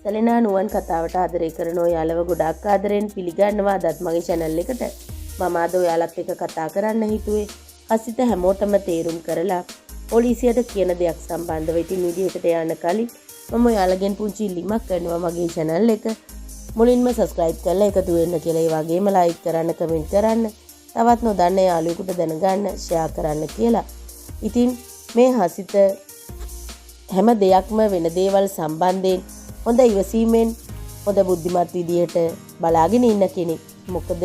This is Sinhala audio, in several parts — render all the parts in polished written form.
සැලෙනා නුවන් කතාවට ආදරය කරන ඔයාලව ගොඩාක් ආදරෙන් පිළිගන්නවා අදත් මගේ channel එකට. මම අද ඔයාලත් එක්ක කතා කරන්න හිතුවේ හසිත හැමෝටම තේරුම් කරලා පොලිසියට කියන දෙයක් සම්බන්ධව. ඉතින් වීඩියෝ එකට යන්න කලින් මම ඔයාලගෙන් පුංචි ඉල්ලීමක් කරනවා මගේ channel එක මුලින්ම subscribe කරලා එකතු වෙන්න කියලා. ඒ වගේම like කරන්න, comment කරන්න, තවත් නොදන්න යාළුවෙකුට දැනගන්න share කරන්න කියලා. ඉතින් මේ හසිත හැම දෙයක්ම වෙන දේවල් සම්බන්ධයෙන් හොඳ ඉවසීමෙන් හොඳ බුද්ධිමත් විදියට බලාගෙන ඉන්න කෙනෙක්. මොකද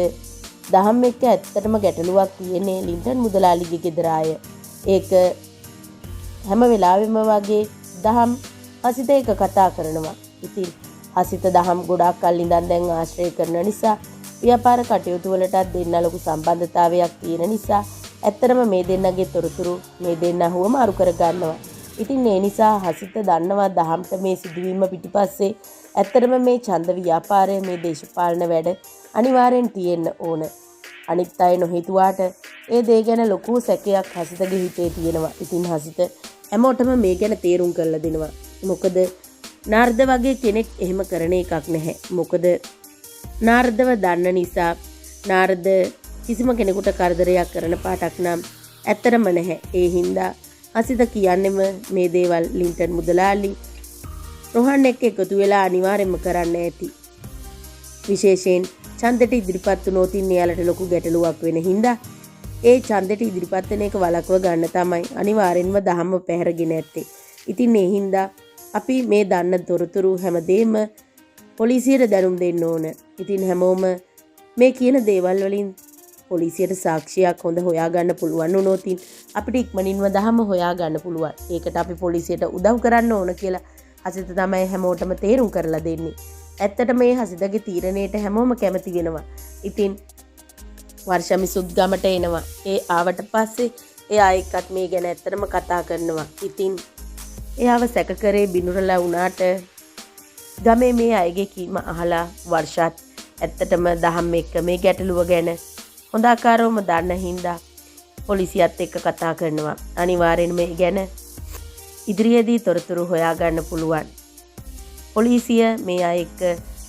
දහම් එක්ක ඇත්තටම ගැටලුවක් තියෙන්නේ ලින්ටන් මුදලාලිගේ ගෙදර අය. ඒක හැම වෙලාවෙම වගේ දහම් හසිත එක කතා කරනවා. ඉතින් හසිත දහම් ගොඩාක් කල් ඉඳන් දැන් ආශ්‍රය කරන නිසා ව්‍යාපාර කටයුතු වලටත් දෙන්න ලොකු සම්බන්ධතාවයක් තියෙන නිසා ඇත්තටම මේ දෙන්නගේ තොරතුරු මේ දෙන්න හුවම අරු කර ගන්නවා. ඉතින් ඒ නිසා හසිත දන්නවා දහම්ට මේ සිදුවීම පිටිපස්සේ ඇත්තටම මේ ඡන්ද ව්‍යාපාරය මේ දේශපාලන වැඩ අනිවාර්යෙන් තියෙන්න ඕන. අනිත් අය නොහිතුවාට ඒ දේ ගැන ලොකු සැකයක් හසිතගේ හිතේ තියෙනවා. ඉතින් හසිත හැමෝටම මේ ගැන තේරුම් කරලා දෙනවා. මොකද නාර්ද වගේ කෙනෙක් එහෙම කරන එකක් නැහැ. මොකද නාර්දව දන්න නිසා නාර්ද කිසිම කෙනෙකුට කරදරයක් කරන පාටක් නම් ඇත්තටම නැහැ. ඒ හින්දා හසිත කියන්නෙම මේ දේවල් ලින්ටන් මුදලාලි රොහන් එක්ක එකතු වෙලා අනිවාර්යයෙන්ම කරන්න ඇති. විශේෂයෙන් ඡන්දෙට ඉදිරිපත් වුණොත් එයාලට ලොකු ගැටලුවක් වෙන හින්දා ඒ ඡන්දෙට ඉදිරිපත් වෙන එක වළක්ව ගන්න තමයි අනිවාර්යෙන්ම දහම පැහැරගෙන ඇත්තේ. ඉතින් ඒ හින්දා අපි මේ දන්න තොරතුරු හැමදේම පොලිසියට දැනුම් දෙන්න ඕන. ඉතින් හැමෝම මේ කියන දේවල් වලින් පොලිසියට සාක්ෂියක් හොඳ හොයාගන්න පුළුවන් වුණොත් අපිට ඉක්මනින්ම දහම හොයාගන්න පුළුවන්. ඒකට අපි පොලිසියට උදව් කරන්න ඕන කියලා හසිත තමයි හැමෝටම තේරුම් කරලා දෙන්නේ. ඇත්තට මේ හසිතගේ තීරණයට හැමෝම කැමති වෙනවා. ඉතින් වර්ෂමිසුත් ගමට එනවා. ඒ ආවට පස්සේ එයා එක්කත් මේ ගැන ඇත්තටම කතා කරනවා. ඉතින් එයාව සැක කරේ බිනුරලා වුණාට ගමේ මේ අයගේ කීම අහලා වර්ෂත් ඇත්තටම දහම් එක්ක මේ ගැටලුව ගැන හොඳ ආකාරවම දන්න හින්දා පොලිසියත් එක්ක කතා කරනවා. අනිවාර්යෙන්ම මේ ගැන ඉදිරියේදී තොරතුරු හොයාගන්න පුළුවන්. පොලිසිය මේ අය එක්ක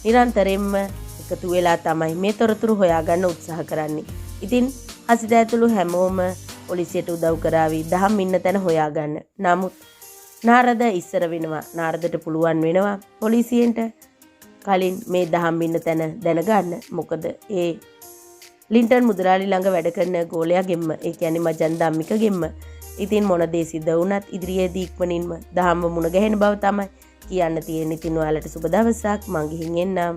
නිරන්තරයෙන්ම එකතු වෙලා තමයි මේ තොරතුරු හොයාගන්න උත්සාහ කරන්නේ. ඉතින් හසිත ඇතුළු හැමෝම පොලිසියට උදව් කරાવી දහම් ඉන්න තැන හොයාගන්න. නමුත් නාරද ඉස්සර වෙනවා. නාරදට පුළුවන් වෙනවා පොලිසියෙන්ට කලින් මේ දහම් ඉන්න තැන දැනගන්න. මොකද ඒ ලින්ටන් මුදලාලි ළඟ වැඩ කරන ගෝලයාගෙම්ම, ඒ කියන්නේ මජන් ධම්මිකගෙම්ම. ඉතින් මොන දේ සිද්ධ වුණත් ඉදිරියේදී ඉක්මනින්ම දහම්ව මුණ ගැහෙන බව තමයි කියන්න තියෙන්නේ. ඉතින් ඔයාලට සුබ දවසක්. මං ගිහින් එන්නම්.